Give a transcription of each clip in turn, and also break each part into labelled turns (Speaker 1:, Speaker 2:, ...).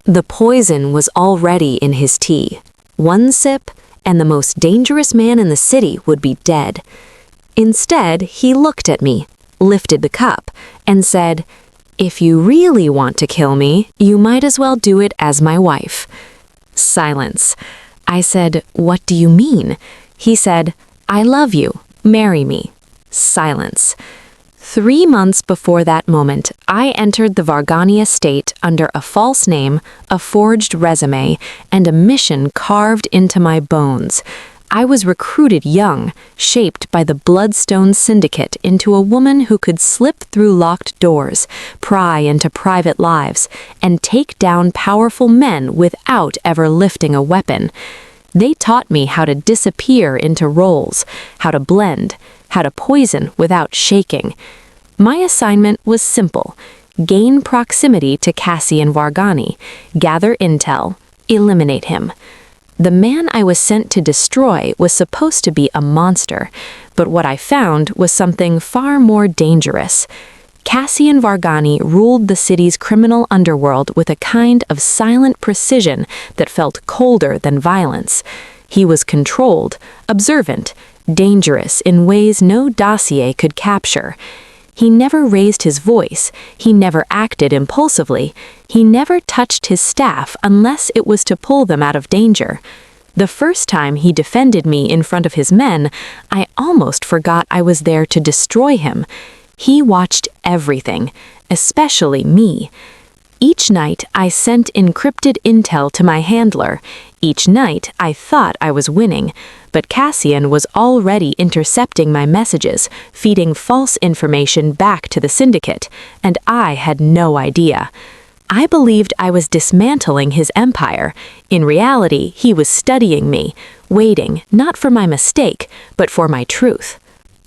Speaker 1: The poison was already in his tea. One sip, and the most dangerous man in the city would be dead. Instead, he looked at me, lifted the cup, and said, "If you really want to kill me, you might as well do it as my wife." Silence. I said, "What do you mean?" He said, "I love you. Marry me." Silence. 3 months before that moment, I entered the Varghani estate under a false name, a forged resume, and a mission carved into my bones. I was recruited young, shaped by the Bloodstone Syndicate into a woman who could slip through locked doors, pry into private lives, and take down powerful men without ever lifting a weapon. They taught me how to disappear into roles, how to blend, how to poison without shaking. My assignment was simple: gain proximity to Cassian Varghani, gather intel, eliminate him. The man I was sent to destroy was supposed to be a monster, but what I found was something far more dangerous. Cassian Varghani ruled the city's criminal underworld with a kind of silent precision that felt colder than violence. He was controlled, observant, dangerous in ways no dossier could capture. He never raised his voice, he never acted impulsively, he never touched his staff unless it was to pull them out of danger. The first time he defended me in front of his men, I almost forgot I was there to destroy him. He watched everything, especially me. Each night, I sent encrypted intel to my handler. Each night, I thought I was winning, but Cassian was already intercepting my messages, feeding false information back to the syndicate, and I had no idea. I believed I was dismantling his empire. In reality, he was studying me, waiting not for my mistake, but for my truth.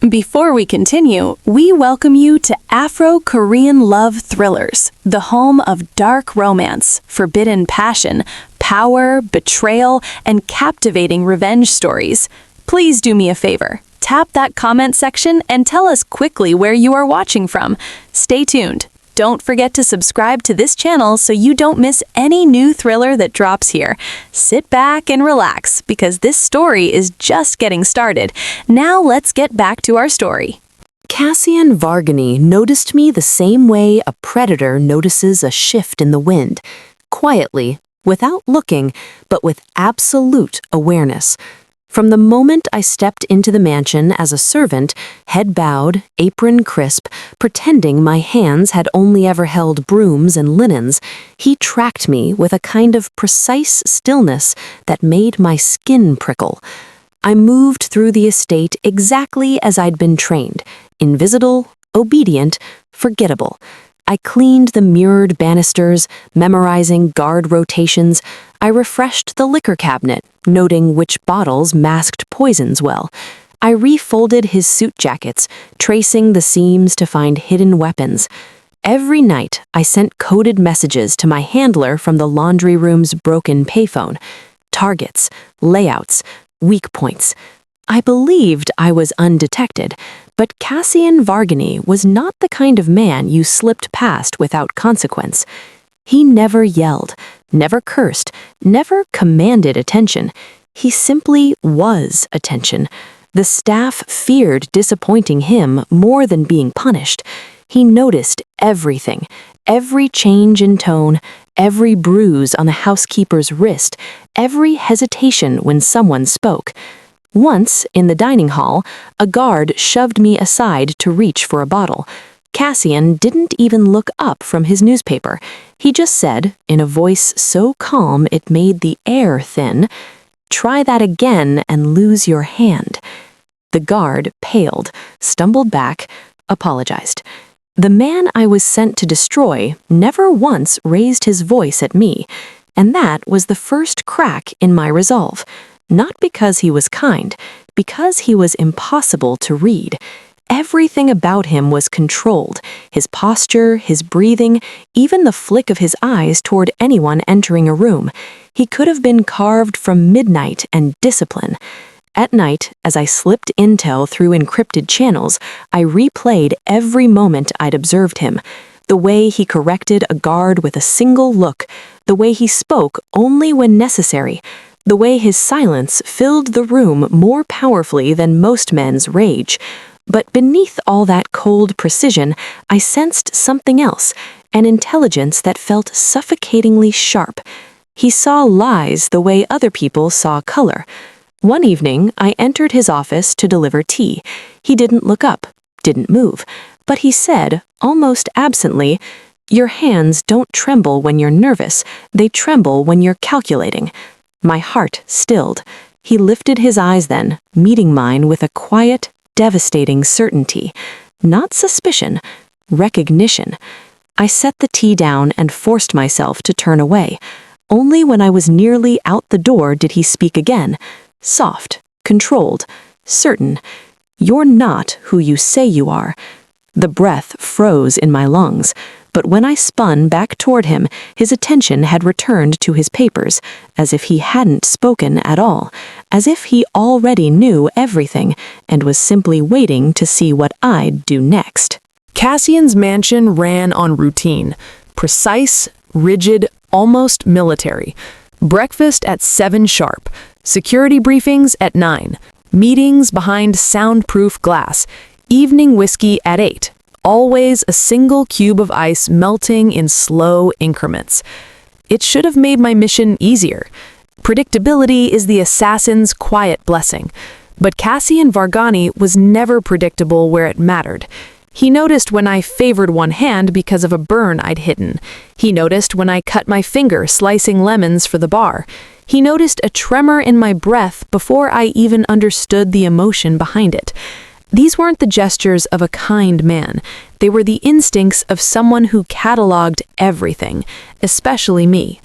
Speaker 2: Before we continue, we welcome you to Afro-Korean Love Thrillers, the home of dark romance, forbidden passion, power, betrayal, and captivating revenge stories. Please do me a favor. Tap that comment section and tell us quickly where you are watching from. Stay tuned. Don't forget to subscribe to this channel so you don't miss any new thriller that drops here. Sit back and relax because this story is just getting started. Now let's get back to our story.
Speaker 1: Cassian Varghani noticed me the same way a predator notices a shift in the wind, quietly, without looking, but with absolute awareness. From the moment I stepped into the mansion as a servant, head bowed, apron crisp, pretending my hands had only ever held brooms and linens, he tracked me with a kind of precise stillness that made my skin prickle. I moved through the estate exactly as I'd been trained, invisible, obedient, forgettable. I cleaned the mirrored banisters, memorizing guard rotations. I refreshed the liquor cabinet, noting which bottles masked poisons well. I refolded his suit jackets, tracing the seams to find hidden weapons. Every night, I sent coded messages to my handler from the laundry room's broken payphone. Targets, layouts, weak points. I believed I was undetected, but Cassian Varghani was not the kind of man you slipped past without consequence. He never yelled, never cursed, never commanded attention. He simply was attention. The staff feared disappointing him more than being punished. He noticed everything, every change in tone, every bruise on the housekeeper's wrist, every hesitation when someone spoke. Once, in the dining hall, a guard shoved me aside to reach for a bottle. Cassian didn't even look up from his newspaper. He just said, in a voice so calm it made the air thin, "Try that again and lose your hand." The guard paled, stumbled back, apologized. The man I was sent to destroy never once raised his voice at me, and that was the first crack in my resolve. Not because he was kind, because he was impossible to read. Everything about him was controlled, his posture, his breathing, even the flick of his eyes toward anyone entering a room. He could have been carved from midnight and discipline. At night, as I slipped intel through encrypted channels, I replayed every moment I'd observed him. The way he corrected a guard with a single look, the way he spoke only when necessary, the way his silence filled the room more powerfully than most men's rage. But beneath all that cold precision, I sensed something else, an intelligence that felt suffocatingly sharp. He saw lies the way other people saw color. One evening, I entered his office to deliver tea. He didn't look up, didn't move, but he said, almost absently, "Your hands don't tremble when you're nervous, they tremble when you're calculating." My heart stilled. He lifted his eyes then, meeting mine with a quiet, devastating certainty. Not suspicion, recognition. I set the tea down and forced myself to turn away. Only when I was nearly out the door did he speak again. Soft, controlled, certain. "You're not who you say you are." The breath froze in my lungs, but when I spun back toward him, his attention had returned to his papers, as if he hadn't spoken at all, as if he already knew everything and was simply waiting to see what I'd do next.
Speaker 2: Cassian's mansion ran on routine, precise, rigid, almost military. Breakfast at 7 sharp, security briefings at 9, meetings behind soundproof glass, evening whiskey at 8, always a single cube of ice melting in slow increments. It should have made my mission easier. Predictability is the assassin's quiet blessing, but Cassian Vargani was never predictable where it mattered. He noticed when I favored one hand because of a burn I'd hidden. He noticed when I cut my finger slicing lemons for the bar. He noticed a tremor in my breath before I even understood the emotion behind it. These weren't the gestures of a kind man. They were the instincts of someone who cataloged everything, especially me.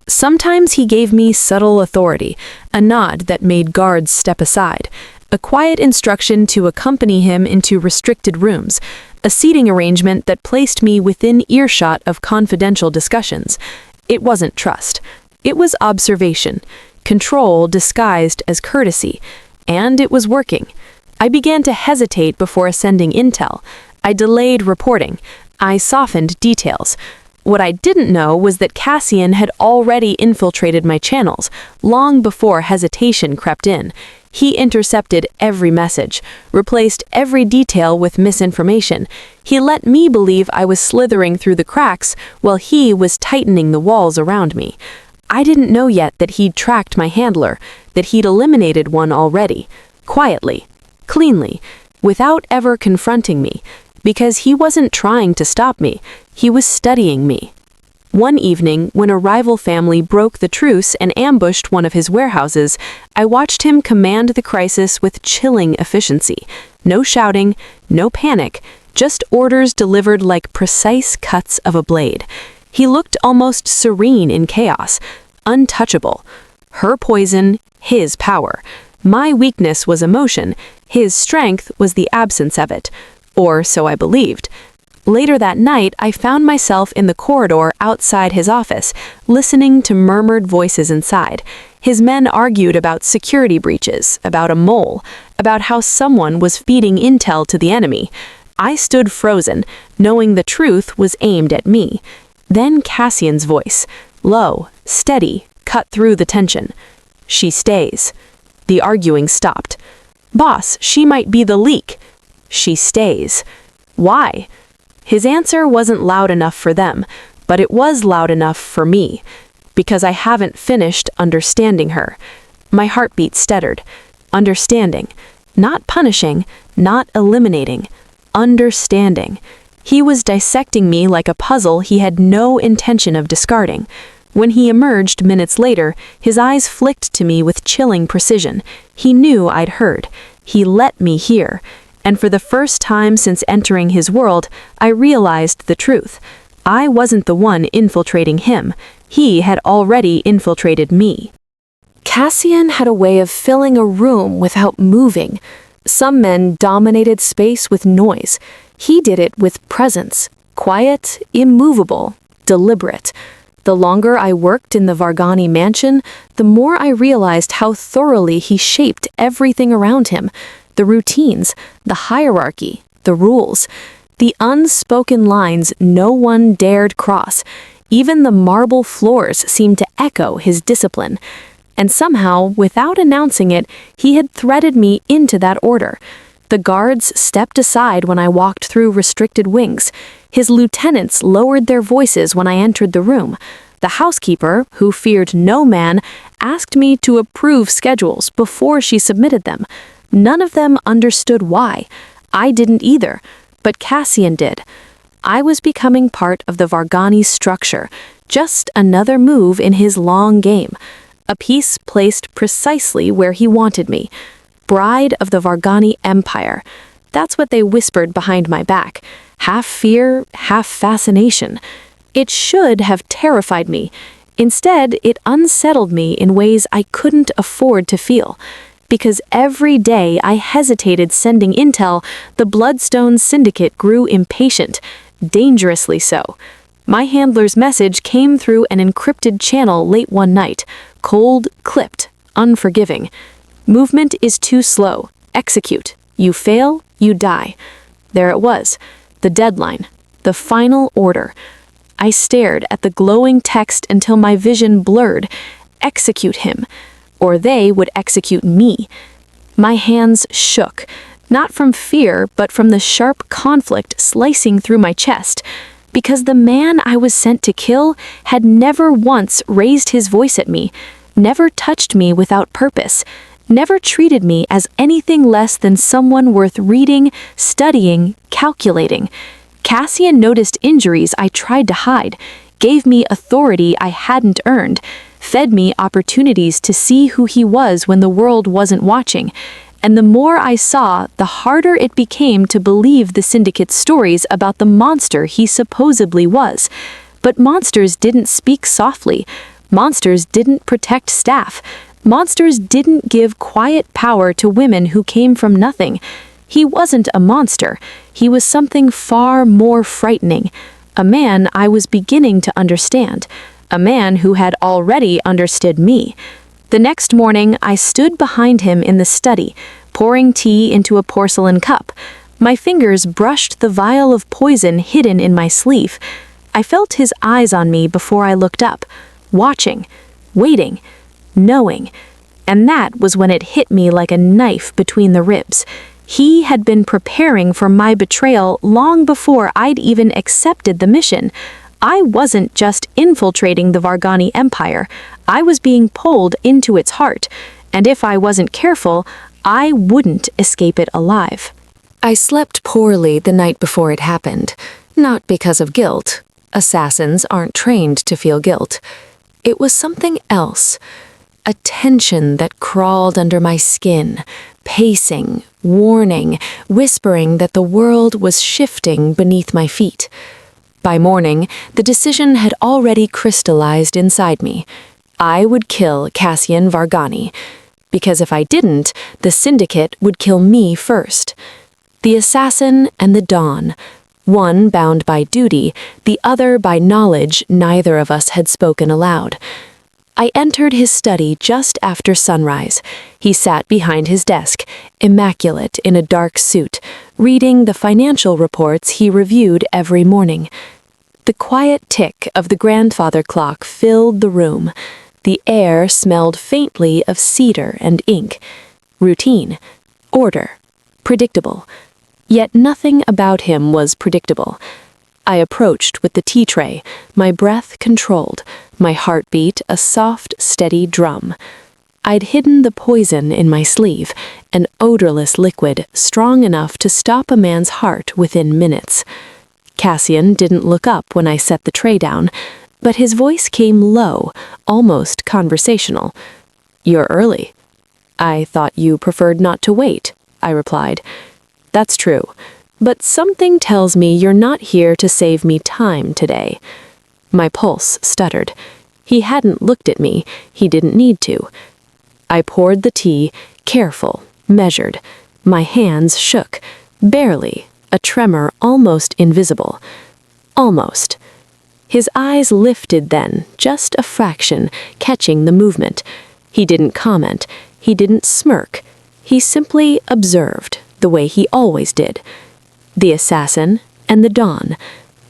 Speaker 2: Sometimes he gave me subtle authority, a nod that made guards step aside, a quiet instruction to accompany him into restricted rooms, a seating arrangement that placed me within earshot of confidential discussions. It wasn't trust. It was observation, control disguised as courtesy, and it was working. I began to hesitate before sending intel. I delayed reporting. I softened details. What I didn't know was that Cassian had already infiltrated my channels, long before hesitation crept in. He intercepted every message, replaced every detail with misinformation. He let me believe I was slithering through the cracks while he was tightening the walls around me. I didn't know yet that he'd tracked my handler, that he'd eliminated one already, quietly, cleanly, without ever confronting me, because he wasn't trying to stop me, he was studying me. One evening, when a rival family broke the truce and ambushed one of his warehouses, I watched him command the crisis with chilling efficiency. No shouting, no panic, just orders delivered like precise cuts of a blade. He looked almost serene in chaos, untouchable. Her poison, his power. My weakness was emotion, his strength was the absence of it. Or so I believed. Later that night, I found myself in the corridor outside his office, listening to murmured voices inside. His men argued about security breaches, about a mole, about how someone was feeding intel to the enemy. I stood frozen, knowing the truth was aimed at me. Then Cassian's voice, low, steady, cut through the tension. "She stays." The arguing stopped. "Boss, she might be the leak." "She stays." Why? His answer wasn't loud enough for them, but it was loud enough for me, because I haven't finished understanding her. My heartbeat stuttered. Understanding. Not punishing, not eliminating. Understanding. He was dissecting me like a puzzle he had no intention of discarding. When he emerged minutes later, his eyes flicked to me with chilling precision. He knew I'd heard. He let me hear. And for the first time since entering his world, I realized the truth. I wasn't the one infiltrating him. He had already infiltrated me. Cassian had a way of filling a room without moving. Some men dominated space with noise. He did it with presence, quiet, immovable, deliberate. The longer I worked in the Vargani mansion, the more I realized how thoroughly he shaped everything around him. The routines, the hierarchy, the rules, the unspoken lines no one dared cross. Even the marble floors seemed to echo his discipline. And somehow, without announcing it, he had threaded me into that order. The guards stepped aside when I walked through restricted wings. His lieutenants lowered their voices when I entered the room. The housekeeper, who feared no man, asked me to approve schedules before she submitted them. None of them understood why. I didn't either, but Cassian did. I was becoming part of the Varghani structure, just another move in his long game. A piece placed precisely where he wanted me. Bride of the Varghani Empire. That's what they whispered behind my back. Half fear, half fascination. It should have terrified me. Instead, it unsettled me in ways I couldn't afford to feel. Because every day I hesitated sending intel, the Bloodstone Syndicate grew impatient, dangerously so. My handler's message came through an encrypted channel late one night. Cold, clipped, unforgiving. Movement is too slow. Execute. You fail, you die. There it was. The deadline. The final order. I stared at the glowing text until my vision blurred. Execute him. Or they would execute me. My hands shook. Not from fear, but from the sharp conflict slicing through my chest. Because the man I was sent to kill had never once raised his voice at me, never touched me without purpose, never treated me as anything less than someone worth reading, studying, calculating. Cassian noticed injuries I tried to hide, gave me authority I hadn't earned, fed me opportunities to see who he was when the world wasn't watching. And the more I saw, the harder it became to believe the Syndicate's stories about the monster he supposedly was. But monsters didn't speak softly. Monsters didn't protect staff. Monsters didn't give quiet power to women who came from nothing. He wasn't a monster. He was something far more frightening. A man I was beginning to understand. A man who had already understood me. The next morning, I stood behind him in the study, pouring tea into a porcelain cup. My fingers brushed the vial of poison hidden in my sleeve. I felt his eyes on me before I looked up, watching, waiting, knowing. And that was when it hit me like a knife between the ribs. He had been preparing for my betrayal long before I'd even accepted the mission. I wasn't just infiltrating the Varghani Empire. I was being pulled into its heart, and if I wasn't careful, I wouldn't escape it alive.
Speaker 1: I slept poorly the night before it happened, not because of guilt. Assassins aren't trained to feel guilt. It was something else. A tension that crawled under my skin, pacing, warning, whispering that the world was shifting beneath my feet. By morning, the decision had already crystallized inside me. I would kill Cassian Varghani, because if I didn't, the Syndicate would kill me first. The assassin and the Dawn, one bound by duty, the other by knowledge neither of us had spoken aloud. I entered his study just after sunrise. He sat behind his desk, immaculate in a dark suit, reading the financial reports he reviewed every morning. The quiet tick of the grandfather clock filled the room. The air smelled faintly of cedar and ink. Routine, order, predictable. Yet nothing about him was predictable. I approached with the tea tray, my breath controlled, my heartbeat a soft, steady drum. I'd hidden the poison in my sleeve, an odorless liquid strong enough to stop a man's heart within minutes. Cassian didn't look up when I set the tray down, but his voice came low, almost conversational. "You're early." "I thought you preferred not to wait," I replied. "That's true, but something tells me you're not here to save me time today." My pulse stuttered. He hadn't looked at me. He didn't need to. I poured the tea, careful, measured. My hands shook, barely, a tremor almost invisible. Almost. His eyes lifted then, just a fraction, catching the movement. He didn't comment. He didn't smirk. He simply observed, the way he always did. The assassin and the Dawn.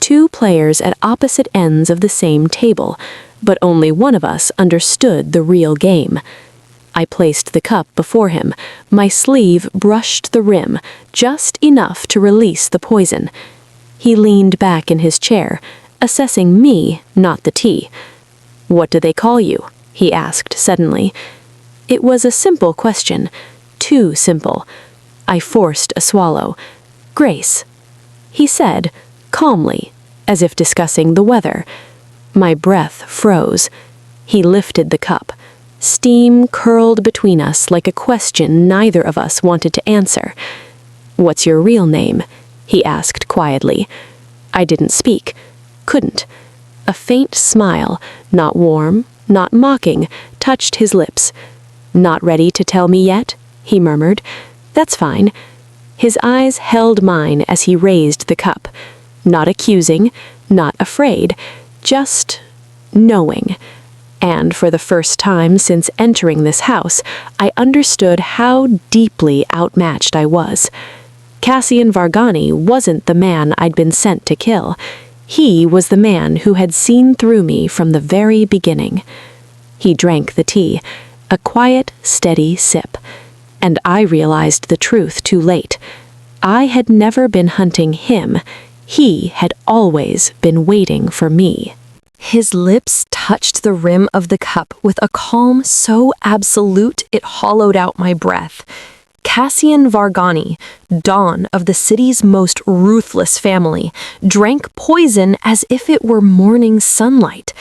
Speaker 1: two players at opposite ends of the same table, but only one of us understood the real game. I placed the cup before him. My sleeve brushed the rim, just enough to release the poison. He leaned back in his chair, assessing me, not the tea. "What do they call you?" he asked suddenly. It was a simple question, too simple. I forced a swallow. "Grace," he said, calmly, as if discussing the weather. My breath froze. He lifted the cup. Steam curled between us like a question neither of us wanted to answer. "What's your real name?" he asked quietly. I didn't speak. Couldn't. A faint smile, not warm, not mocking, touched his lips. "Not ready to tell me yet?" he murmured. "That's fine." His eyes held mine as he raised the cup. Not accusing, not afraid, just knowing. And for the first time since entering this house, I understood how deeply outmatched I was. Cassian Vargani wasn't the man I'd been sent to kill. He was the man who had seen through me from the very beginning. He drank the tea, a quiet, steady sip. And I realized the truth too late. I had never been hunting him. He had always been waiting for me. His lips touched the rim of the cup with a calm so absolute it hollowed out my breath. Cassian Vargani, Dawn of the city's most ruthless family, drank poison as if it were morning sunlight.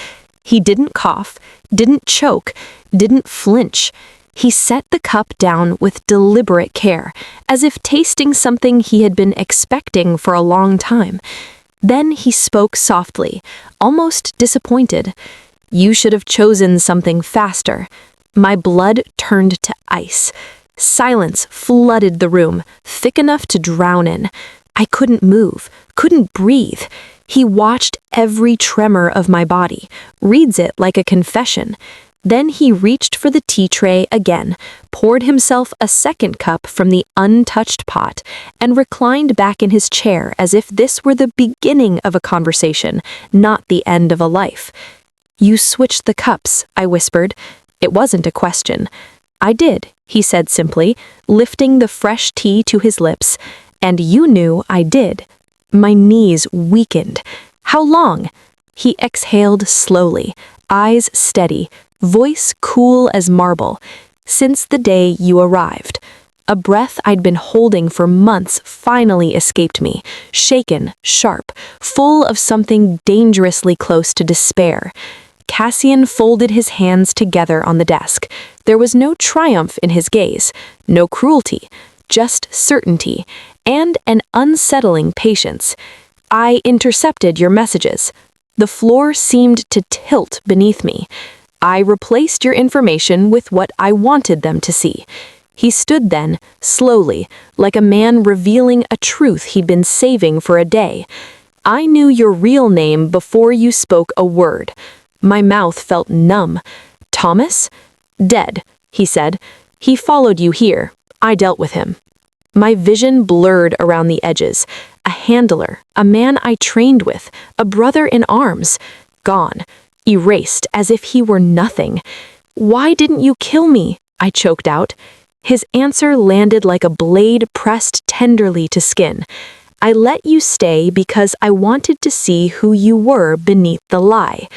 Speaker 1: He didn't cough, didn't choke, didn't flinch. He set the cup down with deliberate care, as if tasting something he had been expecting for a long time. Then he spoke softly, almost disappointed. "You should have chosen something faster." My blood turned to ice. Silence flooded the room, thick enough to drown in. I couldn't move, couldn't breathe. He watched every tremor of my body, reads it like a confession. Then he reached for the tea tray again, poured himself a second cup from the untouched pot, and reclined back in his chair as if this were the beginning of a conversation, not the end of a life. "You switched the cups," I whispered. It wasn't a question. "I did," he said simply, lifting the fresh tea to his lips. "And you knew I did." My knees weakened. "How long?" He exhaled slowly, eyes steady, voice cool as marble. "Since the day you arrived." A breath I'd been holding for months finally escaped me, shaken, sharp, full of something dangerously close to despair. Cassian folded his hands together on the desk. There was no triumph in his gaze, no cruelty, just certainty, and an unsettling patience. "I intercepted your messages." The floor seemed to tilt beneath me. "I replaced your information with what I wanted them to see." He stood then, slowly, like a man revealing a truth he'd been saving for a day. "I knew your real name before you spoke a word." My mouth felt numb. "Thomas?" "Dead," he said. "He followed you here. I dealt with him." My vision blurred around the edges. A handler, a man I trained with, a brother in arms. Gone. Erased as if he were nothing. "Why didn't you kill me?" I choked out. His answer landed like a blade pressed tenderly to skin. "I let you stay because I wanted to see who you were beneath the lie."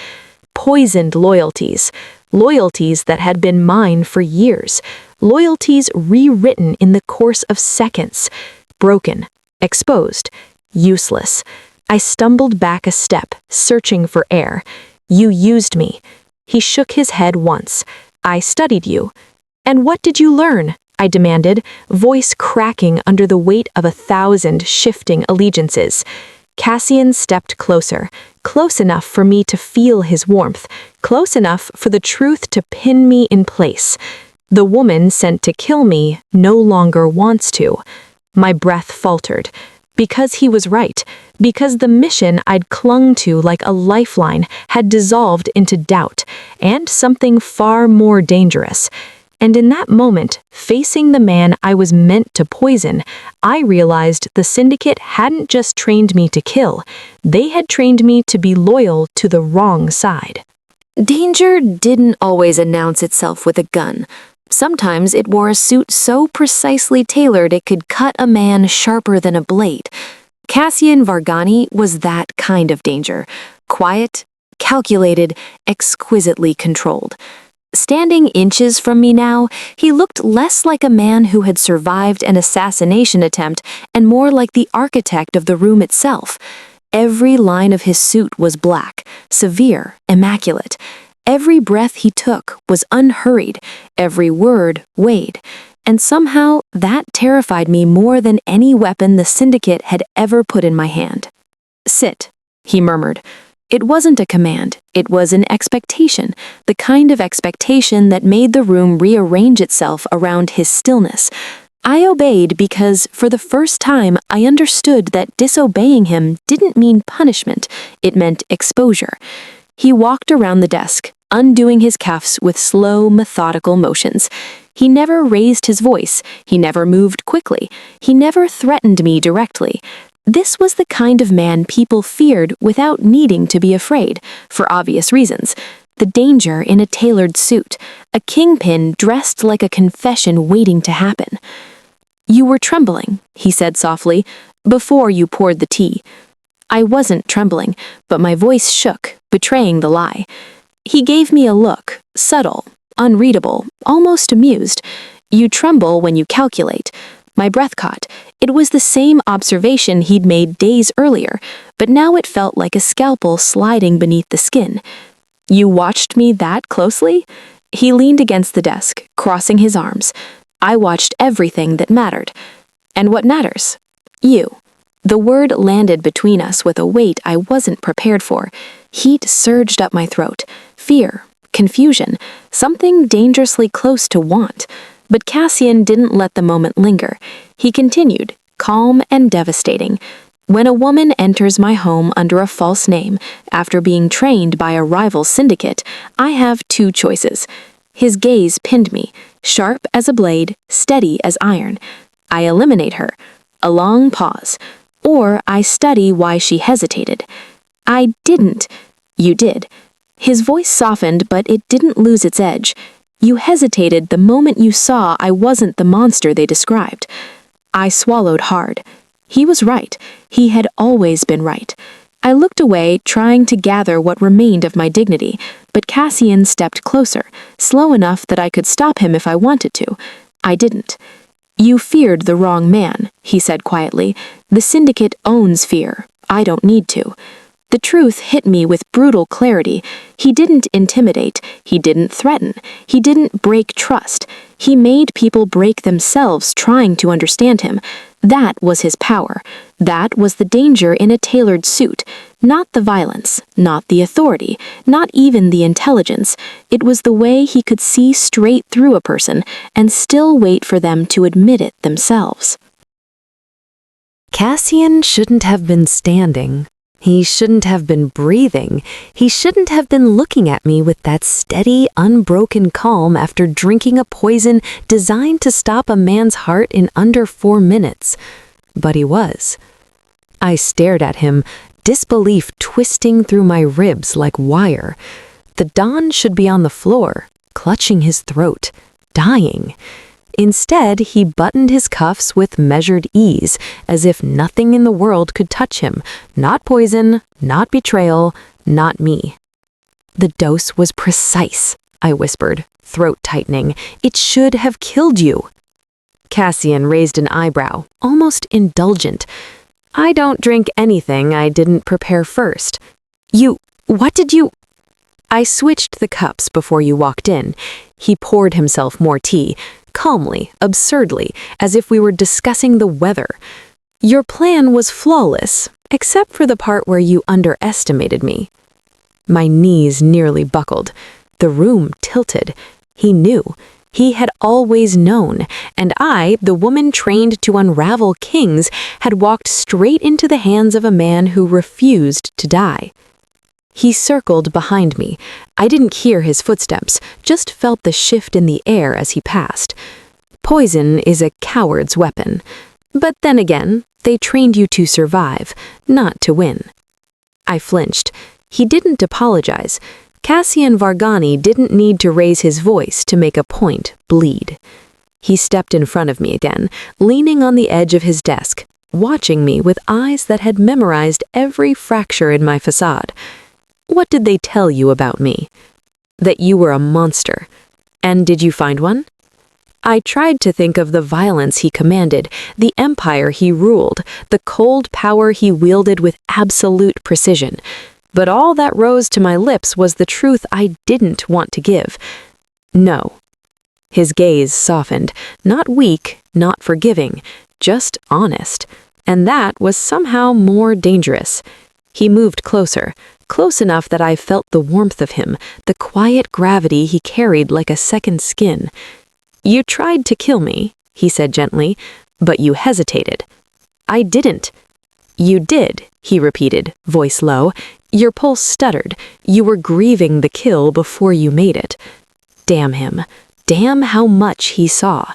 Speaker 1: Poisoned loyalties. Loyalties that had been mine for years. Loyalties rewritten in the course of seconds. Broken. Exposed. Useless. I stumbled back a step, searching for air. "You used me." He shook his head once. "I studied you." "And what did you learn?" I demanded, voice cracking under the weight of 1,000 shifting allegiances. Cassian stepped closer, close enough for me to feel his warmth, close enough for the truth to pin me in place. The woman sent to kill me no longer wants to. My breath faltered. Because he was right. Because the mission I'd clung to like a lifeline had dissolved into doubt, and something far more dangerous. And in that moment, facing the man I was meant to poison, I realized the syndicate hadn't just trained me to kill, they had trained me to be loyal to the wrong side. Danger didn't always announce itself with a gun. Sometimes it wore a suit so precisely tailored it could cut a man sharper than a blade. Cassian Vargani was that kind of danger. Quiet, calculated, exquisitely controlled. Standing inches from me now, he looked less like a man who had survived an assassination attempt and more like the architect of the room itself. Every line of his suit was black, severe, immaculate. Every breath he took was unhurried, every word weighed. And somehow that terrified me more than any weapon the syndicate had ever put in my hand. "Sit," he murmured. It wasn't a command, it was an expectation, the kind of expectation that made the room rearrange itself around his stillness. I obeyed because, for the first time, I understood that disobeying him didn't mean punishment, it meant exposure. He walked around the desk, undoing his cuffs with slow, methodical motions. He never raised his voice, he never moved quickly, he never threatened me directly. This was the kind of man people feared without needing to be afraid, for obvious reasons. The danger in a tailored suit, a kingpin dressed like a confession waiting to happen. "You were trembling," he said softly, "before you poured the tea." I wasn't trembling, but my voice shook, betraying the lie. He gave me a look, subtle, unreadable, almost amused. "You tremble when you calculate." My breath caught. It was the same observation he'd made days earlier, but now it felt like a scalpel sliding beneath the skin. "You watched me that closely?" He leaned against the desk, crossing his arms. "I watched everything that mattered." "And what matters?" "You." The word landed between us with a weight I wasn't prepared for. Heat surged up my throat. Fear, confusion, something dangerously close to want. But Cassian didn't let the moment linger. He continued, calm and devastating. "When a woman enters my home under a false name, after being trained by a rival syndicate, I have two choices." His gaze pinned me, sharp as a blade, steady as iron. I eliminate her. A long pause. Or I study why she hesitated. "I didn't." "You did." His voice softened, but it didn't lose its edge. "You hesitated the moment you saw I wasn't the monster they described." I swallowed hard. He was right. He had always been right. I looked away, trying to gather what remained of my dignity, but Cassian stepped closer, slow enough that I could stop him if I wanted to. I didn't. "You feared the wrong man," he said quietly. "The syndicate owns fear. I don't need to." The truth hit me with brutal clarity. He didn't intimidate. He didn't threaten. He didn't break trust. He made people break themselves trying to understand him. That was his power. That was the danger in a tailored suit. Not the violence, not the authority, not even the intelligence. It was the way he could see straight through a person and still wait for them to admit it themselves. Cassian shouldn't have been standing. He shouldn't have been breathing. He shouldn't have been looking at me with that steady, unbroken calm after drinking a poison designed to stop a man's heart in under 4 minutes. But he was. I stared at him, disbelief twisting through my ribs like wire. The Don should be on the floor, clutching his throat, dying. Instead, he buttoned his cuffs with measured ease, as if nothing in the world could touch him. Not poison, not betrayal, not me. "The dose was precise," I whispered, throat tightening. "It should have killed you." Cassian raised an eyebrow, almost indulgent. "I don't drink anything I didn't prepare first." What did you?" "I switched the cups before you walked in." He poured himself more tea, calmly, absurdly, as if we were discussing the weather. "Your plan was flawless, except for the part where you underestimated me." My knees nearly buckled. The room tilted. He knew. He had always known, and I, the woman trained to unravel kings, had walked straight into the hands of a man who refused to die. He circled behind me. I didn't hear his footsteps, just felt the shift in the air as he passed. Poison is a coward's weapon. But then again, they trained you to survive, not to win. I flinched. He didn't apologize. Cassian Vargani didn't need to raise his voice to make a point bleed. He stepped in front of me again, leaning on the edge of his desk, watching me with eyes that had memorized every fracture in my facade. What did they tell you about me? That you were a monster. And did you find one? I tried to think of the violence he commanded, the empire he ruled, the cold power he wielded with absolute precision. But all that rose to my lips was the truth I didn't want to give. No. His gaze softened, not weak, not forgiving, just honest. And that was somehow more dangerous. He moved closer, close enough that I felt the warmth of him, the quiet gravity he carried like a second skin. You tried to kill me, he said gently, but you hesitated. I didn't. You did, he repeated, voice low. Your pulse stuttered. You were grieving the kill before you made it. Damn him. Damn how much he saw.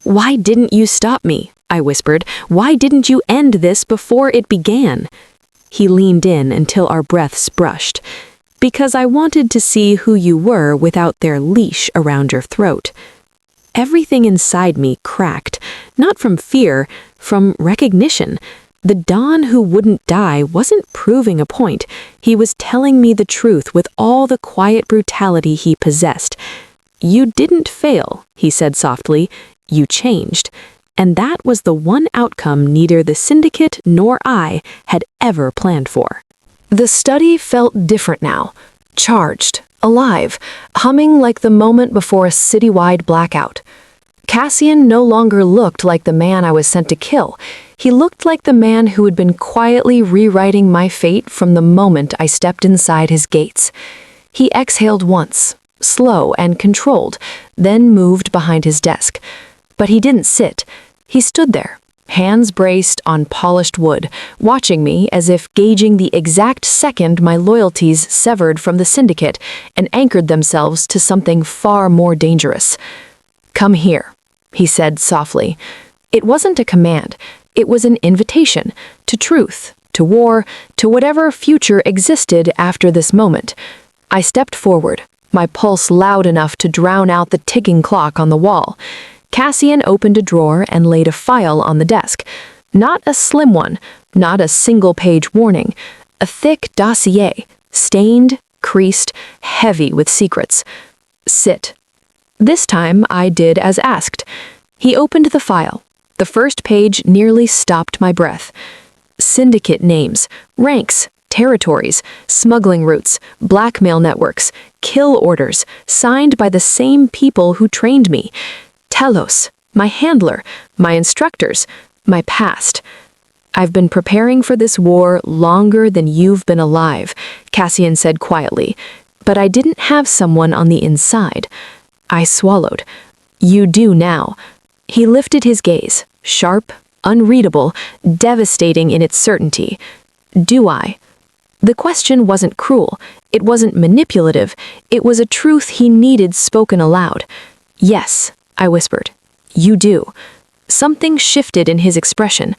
Speaker 1: Why didn't you stop me? I whispered. Why didn't you end this before it began? He leaned in until our breaths brushed. Because I wanted to see who you were without their leash around your throat. Everything inside me cracked, not from fear, from recognition. The Don who wouldn't die wasn't proving a point. He was telling me the truth with all the quiet brutality he possessed. You didn't fail, he said softly. You changed. And that was the one outcome neither the syndicate nor I had ever planned for. The study felt different now. Charged, alive, humming like the moment before a citywide blackout. Cassian no longer looked like the man I was sent to kill. He looked like the man who had been quietly rewriting my fate from the moment I stepped inside his gates. He exhaled once, slow and controlled, then moved behind his desk. But he didn't sit. He stood there, hands braced on polished wood, watching me as if gauging the exact second my loyalties severed from the syndicate and anchored themselves to something far more dangerous. Come here, he said softly. It wasn't a command. It was an invitation to truth, to war, to whatever future existed after this moment. I stepped forward, my pulse loud enough to drown out the ticking clock on the wall. Cassian opened a drawer and laid a file on the desk. Not a slim one, not a single-page warning. A thick dossier, stained, creased, heavy with secrets. Sit. This time I did as asked. He opened the file. The first page nearly stopped my breath. Syndicate names, ranks, territories, smuggling routes, blackmail networks, kill orders, signed by the same people who trained me. Telos, my handler, my instructors, my past. I've been preparing for this war longer than you've been alive, Cassian said quietly, but I didn't have someone on the inside. I swallowed. You do now. He lifted his gaze, sharp, unreadable, devastating in its certainty. Do I? The question wasn't cruel. It wasn't manipulative. It was a truth he needed spoken aloud. Yes, I whispered. You do. Something shifted in his expression.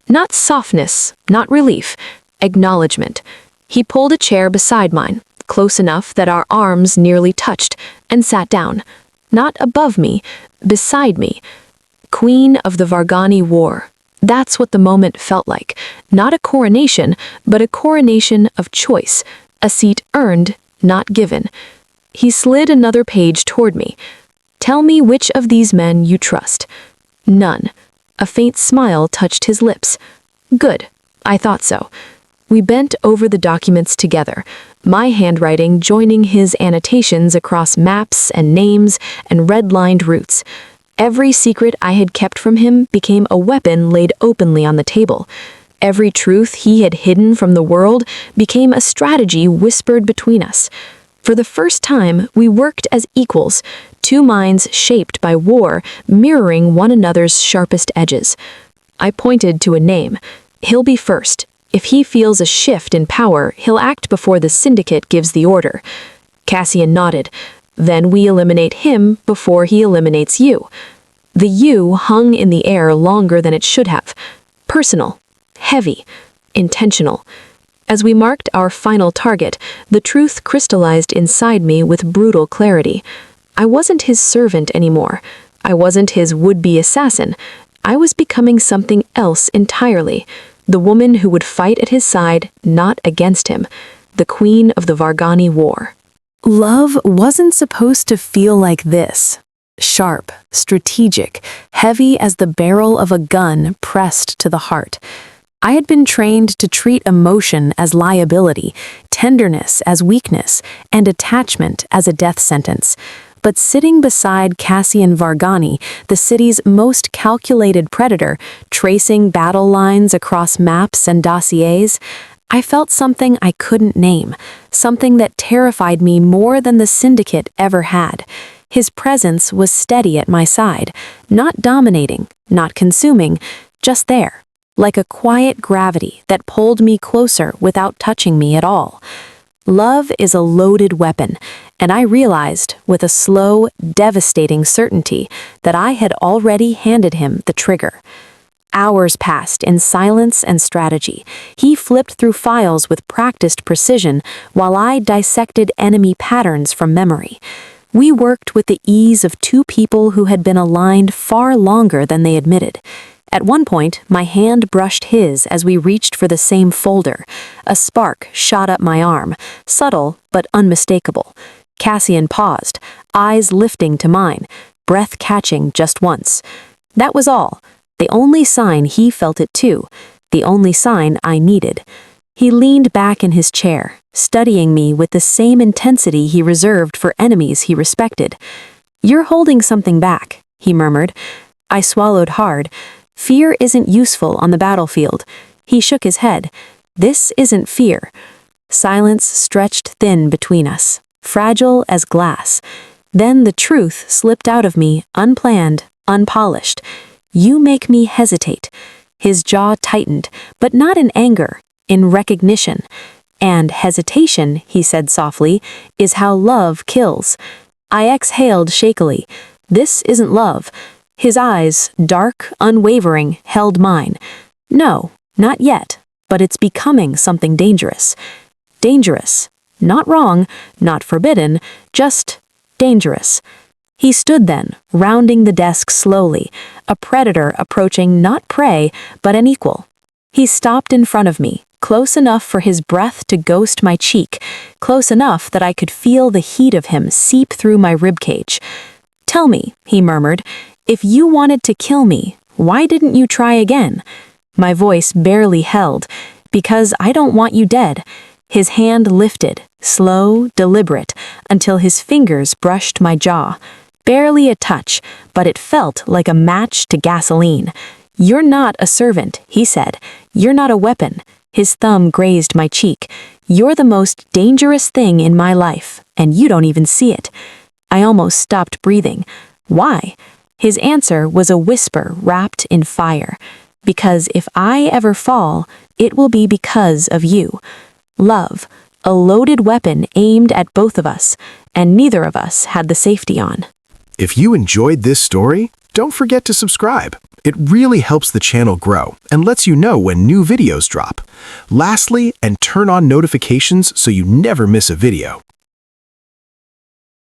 Speaker 1: Not softness, not relief. Acknowledgement. He pulled a chair beside mine, close enough that our arms nearly touched, and sat down. Not above me, beside me. Queen of the Vargani War. That's what the moment felt like. Not a coronation, but a coronation of choice. A seat earned, not given. He slid another page toward me. Tell me which of these men you trust. None. A faint smile touched his lips. Good. I thought so. We bent over the documents together, my handwriting joining his annotations across maps and names and red-lined routes. Every secret I had kept from him became a weapon laid openly on the table. Every truth he had hidden from the world became a strategy whispered between us. For the first time, we worked as equals, two minds shaped by war, mirroring one another's sharpest edges. I pointed to a name. He'll be first. If he feels a shift in power, he'll act before the syndicate gives the order. Cassian nodded. Then we eliminate him before he eliminates you. The you hung in the air longer than it should have. Personal, heavy, intentional. As we marked our final target, the truth crystallized inside me with brutal clarity. I wasn't his servant anymore. I wasn't his would-be assassin. I was becoming something else entirely. The woman who would fight at his side, not against him. The queen of the Vargani War. Love wasn't supposed to feel like this. Sharp, strategic, heavy as the barrel of a gun pressed to the heart. I had been trained to treat emotion as liability, tenderness as weakness, and attachment as a death sentence. But sitting beside Cassian Vargani, the city's most calculated predator, tracing battle lines across maps and dossiers, I felt something I couldn't name, something that terrified me more than the syndicate ever had. His presence was steady at my side, not dominating, not consuming, just there. Like a quiet gravity that pulled me closer without touching me at all. Love is a loaded weapon, and I realized, with a slow, devastating certainty, that I had already handed him the trigger. Hours passed in silence and strategy. He flipped through files with practiced precision, while I dissected enemy patterns from memory. We worked with the ease of two people who had been aligned far longer than they admitted. At one point, my hand brushed his as we reached for the same folder. A spark shot up my arm, subtle but unmistakable. Cassian paused, eyes lifting to mine, breath catching just once. That was all. The only sign he felt it too. The only sign I needed. He leaned back in his chair, studying me with the same intensity he reserved for enemies he respected. "You're holding something back," he murmured. I swallowed hard. Fear isn't useful on the battlefield. He shook his head. This isn't fear. Silence stretched thin between us, fragile as glass. Then the truth slipped out of me, unplanned, unpolished. "You make me hesitate." His jaw tightened, but not in anger, in recognition. "And hesitation," he said softly, "is how love kills." I exhaled shakily. This isn't love. His eyes, dark, unwavering, held mine. "No, not yet, but it's becoming something dangerous." Dangerous. Not wrong, not forbidden, just dangerous. He stood then, rounding the desk slowly, a predator approaching not prey, but an equal. He stopped in front of me, close enough for his breath to ghost my cheek, close enough that I could feel the heat of him seep through my ribcage. "Tell me," he murmured, "if you wanted to kill me, why didn't you try again?" My voice barely held. "Because I don't want you dead." His hand lifted, slow, deliberate, until his fingers brushed my jaw. Barely a touch, but it felt like a match to gasoline. "You're not a servant," he said. "You're not a weapon." His thumb grazed my cheek. "You're the most dangerous thing in my life, and you don't even see it." I almost stopped breathing. Why? His answer was a whisper wrapped in fire. "Because if I ever fall, it will be because of you." Love, a loaded weapon aimed at both of us, and neither of us had the safety on.
Speaker 3: If you enjoyed this story, don't forget to subscribe. It really helps the channel grow and lets you know when new videos drop. Lastly, and turn on notifications so you never miss a video.